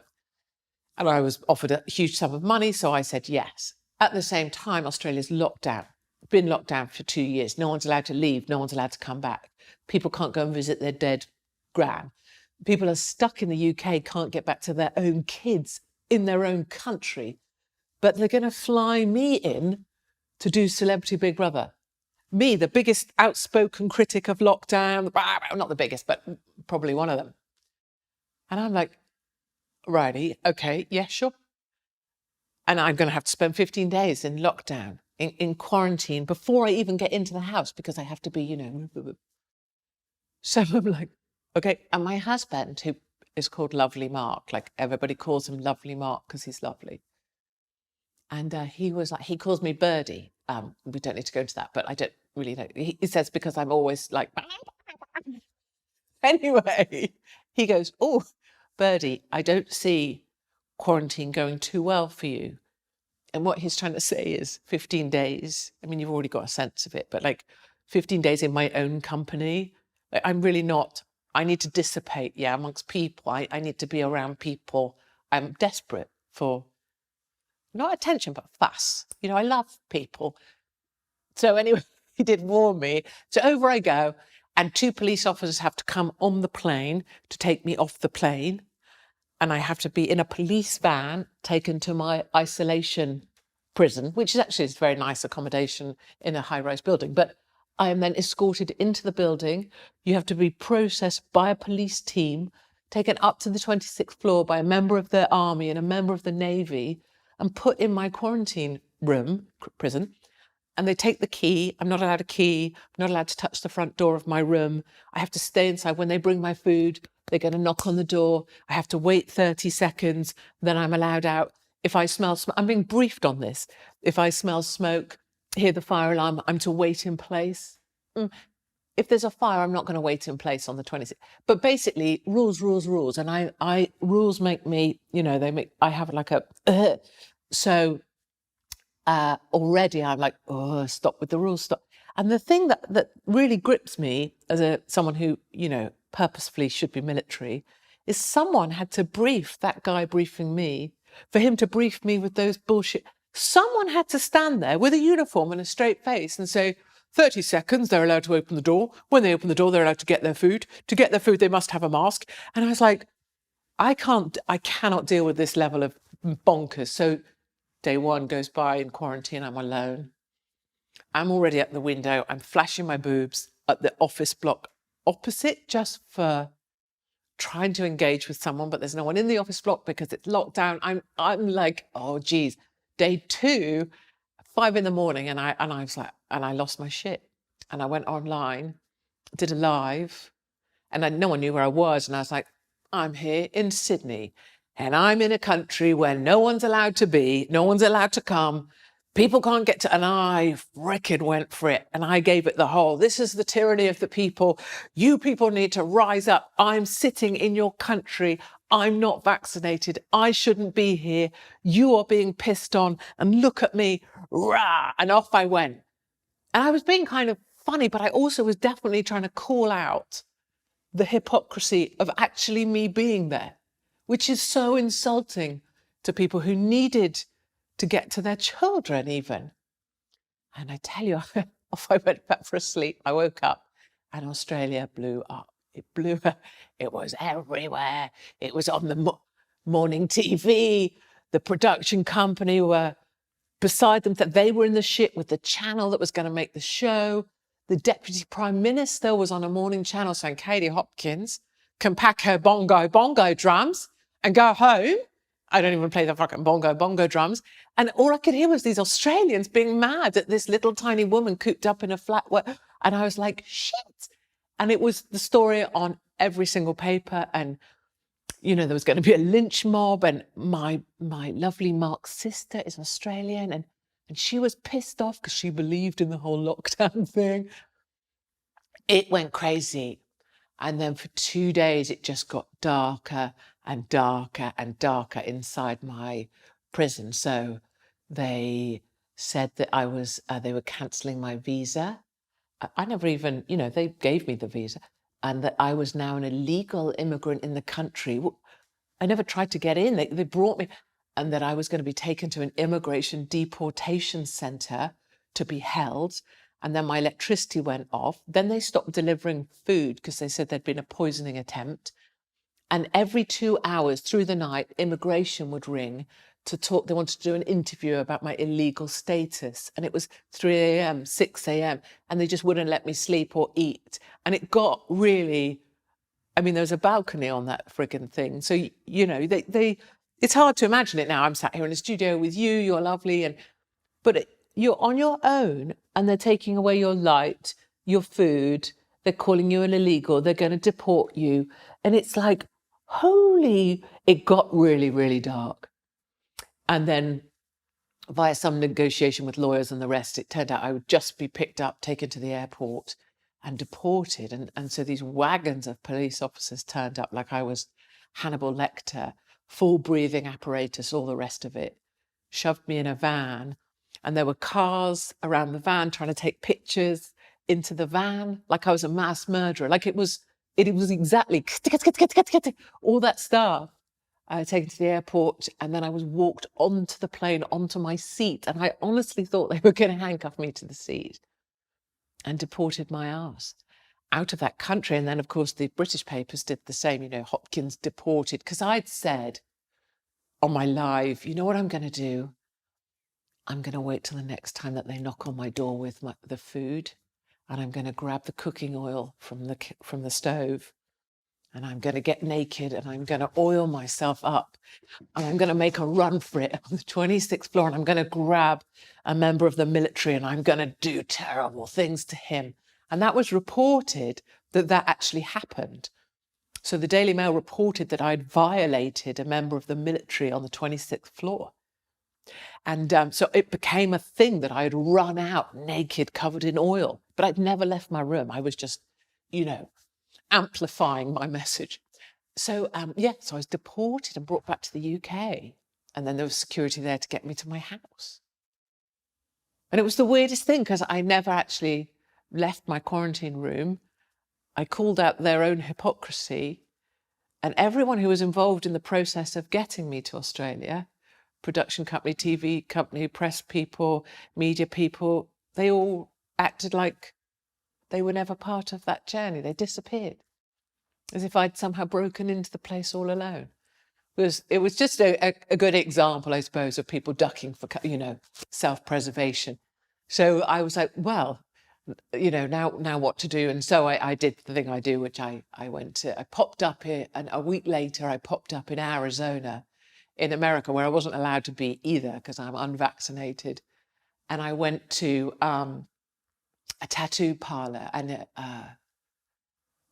And I was offered a huge sum of money, so I said yes. At the same time, Australia's locked down, been locked down for 2 years. No one's allowed to leave. No one's allowed to come back. People can't go and visit their dead gran. People are stuck in the UK, can't get back to their own kids in their own country. But they're going to fly me in to do Celebrity Big Brother. Me, the biggest outspoken critic of lockdown, not the biggest, but probably one of them. And I'm like, righty, okay, yeah, sure. And I'm going to have to spend 15 days in lockdown, in quarantine, before I even get into the house, because I have to be, So I'm like, okay. And my husband, who is called Lovely Mark, like everybody calls him Lovely Mark because he's lovely. And he was like, he calls me Birdie. We don't need to go into that, but I don't really know. He says because I'm always like, anyway, he goes, oh, Birdie, I don't see quarantine going too well for you. And what he's trying to say is 15 days. I mean, you've already got a sense of it, but like 15 days in my own company, like, I'm really not, I need to dissipate, amongst people. I need to be around people. I'm desperate for not attention, but fuss. I love people. So anyway, he did warn me. So over I go, and 2 police officers have to come on the plane to take me off the plane. And I have to be in a police van taken to my isolation prison, which is actually a very nice accommodation in a high-rise building. But I am then escorted into the building. You have to be processed by a police team, taken up to the 26th floor by a member of the army and a member of the navy, and put in my quarantine room, prison. And they take the key. I'm not allowed a key. I'm not allowed to touch the front door of my room. I have to stay inside. When they bring my food, they're going to knock on the door. I have to wait 30 seconds. Then I'm allowed out. If I smell smoke, I'm being briefed on this. If I smell smoke, hear the fire alarm, I'm to wait in place. If there's a fire, I'm not going to wait in place on the 26th. But basically, rules. And I rules make me, I have like a, so already I'm like, oh, stop with the rules, stop. And the thing that really grips me as someone who, purposefully should be military, is someone had to brief that guy briefing me for him to brief me with those bullshit. Someone had to stand there with a uniform and a straight face and say, 30 seconds, they're allowed to open the door. When they open the door, they're allowed to get their food. To get their food, they must have a mask. And I was like, I cannot deal with this level of bonkers. So day 1 goes by in quarantine, I'm alone. I'm already at the window. I'm flashing my boobs at the office block opposite, just for trying to engage with someone, but there's no one in the office block because it's locked down. I'm like, oh geez. Day 2, 5 in the morning, and I was like, and I lost my shit. And I went online, did a live, and no one knew where I was. And I was like, I'm here in Sydney, and I'm in a country where no one's allowed to be, no one's allowed to come. People can't get to, and I frickin' went for it. And I gave it the whole, this is the tyranny of the people. You people need to rise up. I'm sitting in your country. I'm not vaccinated. I shouldn't be here. You are being pissed on. And look at me. Rah! And off I went. And I was being kind of funny, but I also was definitely trying to call out the hypocrisy of actually me being there, which is so insulting to people who needed to get to their children even. And I tell you, off I went back for a sleep. I woke up and Australia blew up. It blew up. It was everywhere. It was on the morning TV. The production company were beside them, that they were in the shit with the channel that was going to make the show. The deputy prime minister was on a morning channel saying Katie Hopkins can pack her bongo drums and go home. I don't even play the fucking bongo drums. And all I could hear was these Australians being mad at this little tiny woman cooped up in a flat. And I was like, shit. And it was the story on every single paper. And, you know, there was going to be a lynch mob. And my lovely Mark's sister is Australian. And she was pissed off because she believed in the whole lockdown thing. It went crazy. And then for 2 days, it just got darker and darker and darker inside my prison. So they said that they were cancelling my visa. I never even, you know, they gave me the visa, and that I was now an illegal immigrant in the country. I never tried to get in. They brought me, and that I was going to be taken to an immigration deportation centre to be held. And then my electricity went off. Then they stopped delivering food because they said there'd been a poisoning attempt. And every 2 hours through the night, immigration would ring to talk. They wanted to do an interview about my illegal status. And it was 3 a.m., 6 a.m. And they just wouldn't let me sleep or eat. And it got really, I mean, there was a balcony on that frigging thing. So, you know, it's hard to imagine it now. I'm sat here in a studio with you, you're lovely. But you're on your own and they're taking away your light, your food. They're calling you an illegal. They're going to deport you. And it's like, it got really, really dark. And then via some negotiation with lawyers and the rest, it turned out I would just be picked up, taken to the airport and deported. And so these wagons of police officers turned up like I was Hannibal Lecter, full breathing apparatus, all the rest of it, shoved me in a van. And there were cars around the van trying to take pictures into the van, like I was a mass murderer. Like it was exactly all that stuff. I was taken to the airport and then I was walked onto the plane, onto my seat. And I honestly thought they were going to handcuff me to the seat and deported my ass out of that country. And then, of course, the British papers did the same, you know, Hopkins deported. Because I'd said on my live, you know what I'm going to do? I'm going to wait till the next time that they knock on my door with the food, and I'm going to grab the cooking oil from the stove, and I'm going to get naked and I'm going to oil myself up, and I'm going to make a run for it on the 26th floor, and I'm going to grab a member of the military and I'm going to do terrible things to him. And that was reported that actually happened. So the Daily Mail reported that I'd violated a member of the military on the 26th floor. And so it became a thing that I had run out naked, covered in oil. But I'd never left my room. I was just, you know, amplifying my message. So, so I was deported and brought back to the UK. And then there was security there to get me to my house. And it was the weirdest thing because I never actually left my quarantine room. I called out their own hypocrisy. And everyone who was involved in the process of getting me to Australia, production company, TV company, press people, media people, they all acted like they were never part of that journey. They disappeared, as if I'd somehow broken into the place all alone. It was just a good example, I suppose, of people ducking for, you know, self-preservation. So I was like, well, you know, now what to do? And so I did the thing I do, which I popped up here, and a week later I popped up in Arizona, in America, where I wasn't allowed to be either because I'm unvaccinated. And I went to a tattoo parlor, and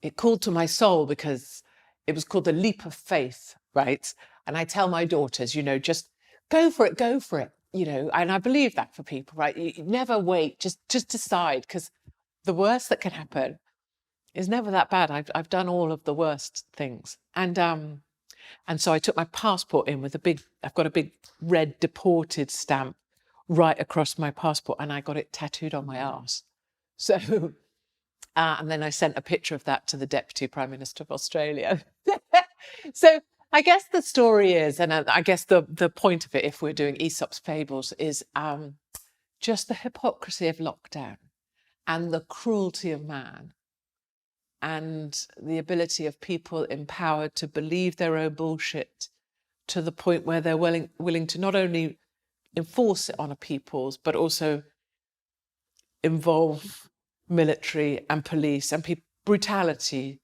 it called to my soul because it was called the leap of faith, right? And I tell my daughters, you know, just go for it, you know, and I believe that for people, right? You never wait, just decide, because the worst that can happen is never that bad. I've done all of the worst things. And so I took my passport in with I've got a big red deported stamp right across my passport, and I got it tattooed on my arse. So, and then I sent a picture of that to the Deputy Prime Minister of Australia. So I guess the story is, and I guess the point of it, if we're doing Aesop's fables, is just the hypocrisy of lockdown. and the cruelty of man and the ability of people empowered to believe their own bullshit to the point where they're willing to not only enforce it on a people's, but also involve military and police and brutality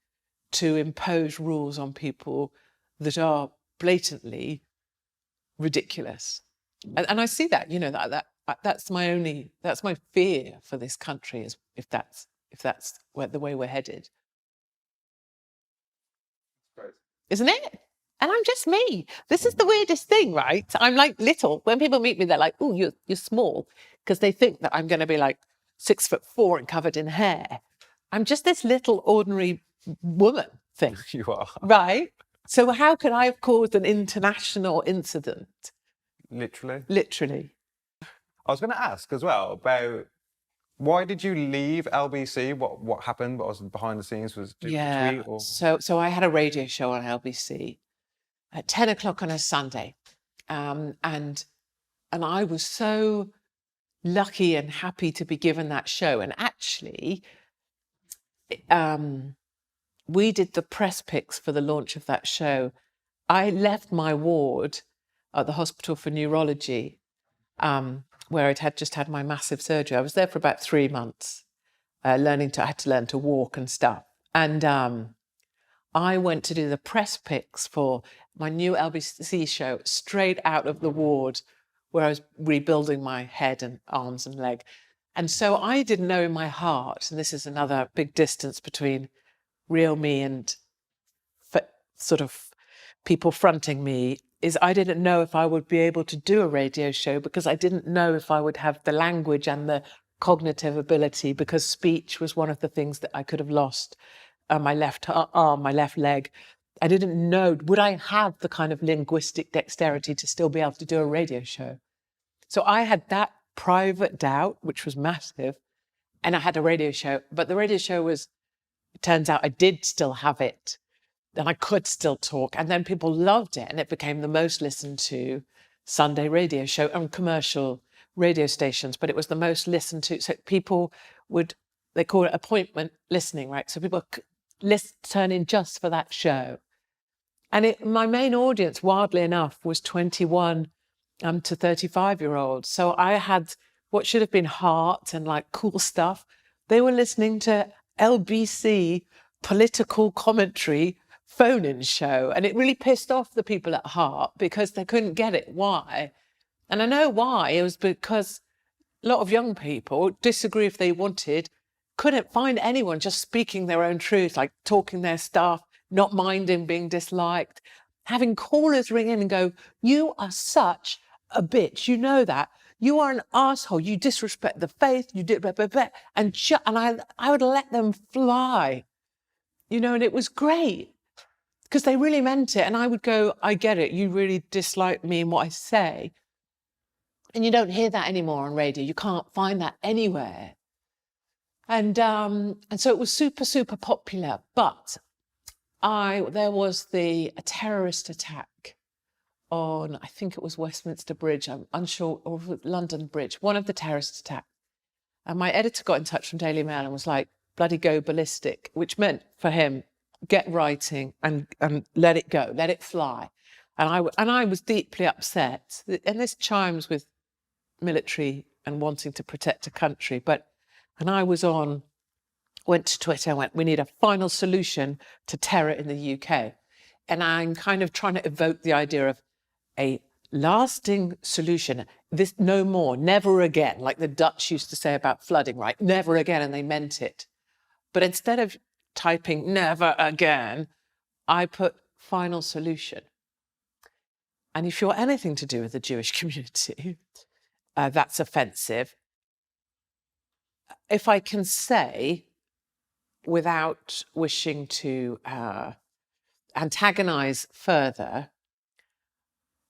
to impose rules on people that are blatantly ridiculous. And I see that, that's my fear for this country, is if that's the way we're headed. Great. Isn't it? And I'm just me. This is the weirdest thing, right? I'm like little. When people meet me, they're like, "Oh, you're small," because they think that I'm going to be like 6'4" and covered in hair. I'm just this little ordinary woman thing. You are. Right? So how could I have caused an international incident? Literally. I was going to ask as well about, why did you leave LBC? What happened? What was behind the scenes? Was it a tweet or? So I had a radio show on LBC at 10 o'clock on a Sunday, and I was so lucky and happy to be given that show. And actually, we did the press picks for the launch of that show. I left my ward at the Hospital for Neurology, where I'd just had my massive surgery. I was there for about 3 months, I had to learn to walk and stuff. And I went to do the press picks for my new LBC show straight out of the ward, where I was rebuilding my head and arms and leg. And so I didn't know in my heart, and this is another big distance between real me and sort of people fronting me, is I didn't know if I would be able to do a radio show, because I didn't know if I would have the language and the cognitive ability, because speech was one of the things that I could have lost. My left arm, my left leg. I didn't know, would I have the kind of linguistic dexterity to still be able to do a radio show? So I had that private doubt, which was massive, and I had a radio show. But the radio show it turns out I did still have it, and I could still talk. And then people loved it, and it became the most listened to Sunday radio show on commercial radio stations, but it was the most listened to. So people they call it appointment listening, right? So people turn in just for that show. And my main audience, wildly enough, was 21 to 35-year-olds. So I had what should have been heart and like cool stuff. They were listening to LBC political commentary phone-in show. And it really pissed off the people at heart, because they couldn't get it. Why? And I know why. It was because a lot of young people disagree if they wanted, couldn't find anyone just speaking their own truth, like talking their stuff, not minding being disliked, having callers ring in and go, "You are such a bitch, you know that. You are an asshole, you disrespect the faith, you did blah, blah, blah." And I would let them fly, and it was great, because they really meant it. And I would go, "I get it, you really dislike me and what I say." And you don't hear that anymore on radio. You can't find that anywhere. And so it was super, super popular. But there was a terrorist attack on, I think it was Westminster Bridge, I'm unsure, or London Bridge, one of the terrorist attacks. And my editor got in touch from Daily Mail and was like, "Bloody go ballistic," which meant for him, get writing and let it go, let it fly. And I was deeply upset. And this chimes with military and wanting to protect a country. And I went to Twitter and went, "We need a final solution to terror in the UK." And I'm kind of trying to evoke the idea of a lasting solution. This no more, never again, like the Dutch used to say about flooding, right? Never again, and they meant it. But instead of typing "never again," I put "final solution." And if you're anything to do with the Jewish community, that's offensive. If I can say, without wishing to antagonize further,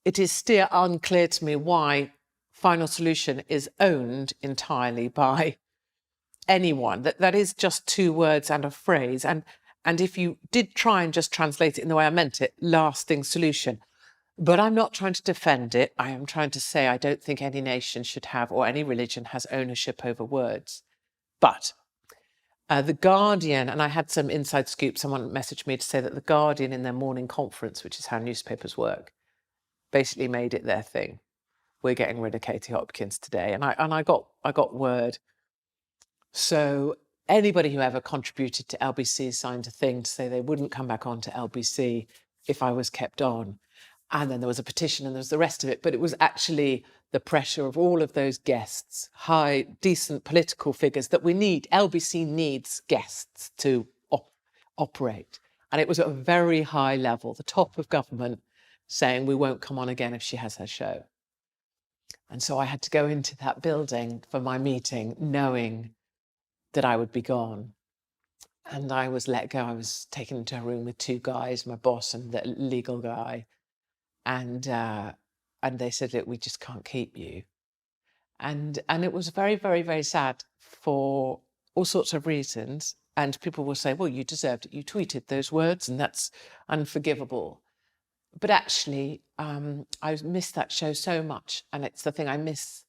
it is still unclear to me why final solution is owned entirely by anyone. That is just 2 words and a phrase. And if you did try and just translate it in the way I meant it, lasting solution. But I'm not trying to defend it. I am trying to say I don't think any nation should have, or any religion has, ownership over words. But The Guardian, and I had some inside scoop, someone messaged me to say that The Guardian in their morning conference, which is how newspapers work, basically made it their thing. We're getting rid of Katie Hopkins today. And I got word. So anybody who ever contributed to LBC signed a thing to say they wouldn't come back on to LBC if I was kept on. And then there was a petition and there was the rest of it. But it was actually the pressure of all of those guests, high, decent political figures that we need. LBC needs guests to operate. And it was at a very high level, the top of government, saying we won't come on again if she has her show. And so I had to go into that building for my meeting knowing that I would be gone. And I was let go. I was taken into a room with two guys, my boss and the legal guy. And they said, look, we just can't keep you. And it was very, very, very sad for all sorts of reasons. And people will say, well, you deserved it. You tweeted those words and that's unforgivable. But actually, I missed that show so much. And it's the thing I miss.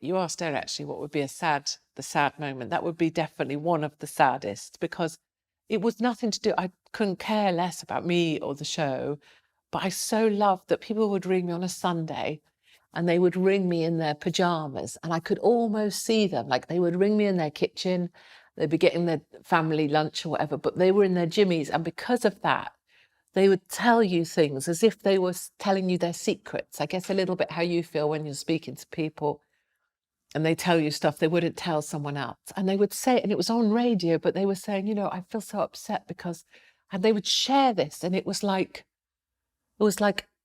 You asked her actually what would be the sad moment. That would be definitely one of the saddest, because it was nothing to do. I couldn't care less about me or the show. But I so loved that people would ring me on a Sunday and they would ring me in their pajamas and I could almost see them. Like they would ring me in their kitchen, they'd be getting their family lunch or whatever, but they were in their jimmies. And because of that, they would tell you things as if they were telling you their secrets. I guess a little bit how you feel when you're speaking to people and they tell you stuff they wouldn't tell someone else. And they would say it, and it was on radio, but they were saying, you know, I feel so upset because, and they would share this. And it was like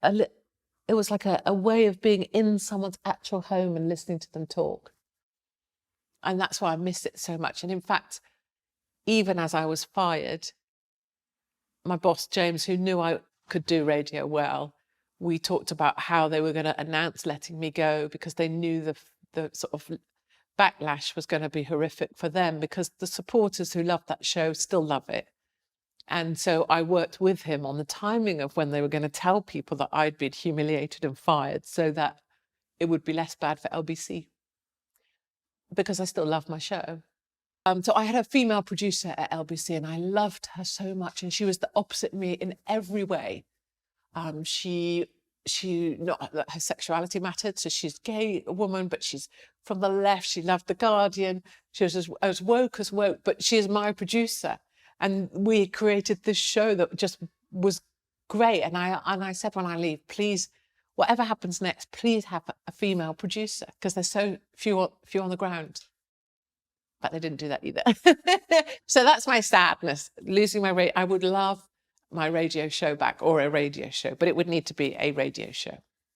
a way of being in someone's actual home and listening to them talk. And that's why I miss it so much. And in fact, even as I was fired, my boss, James, who knew I could do radio well, we talked about how they were going to announce letting me go because they knew the sort of backlash was going to be horrific for them, because the supporters who loved that show still love it. And so I worked with him on the timing of when they were going to tell people that I'd been humiliated and fired so that it would be less bad for LBC, because I still love my show. So I had a female producer at LBC and I loved her so much, and she was the opposite of me in every way. Her sexuality mattered, so she's a gay woman, but she's from the left. She loved The Guardian. She was as woke, but she is my producer. And we created this show that just was great. And I said when I leave, please, whatever happens next, please have a female producer, because there's so few on the ground. But they didn't do that either. So that's my sadness, losing my radio. I would love my radio show back, or a radio show, but it would need to be a radio show.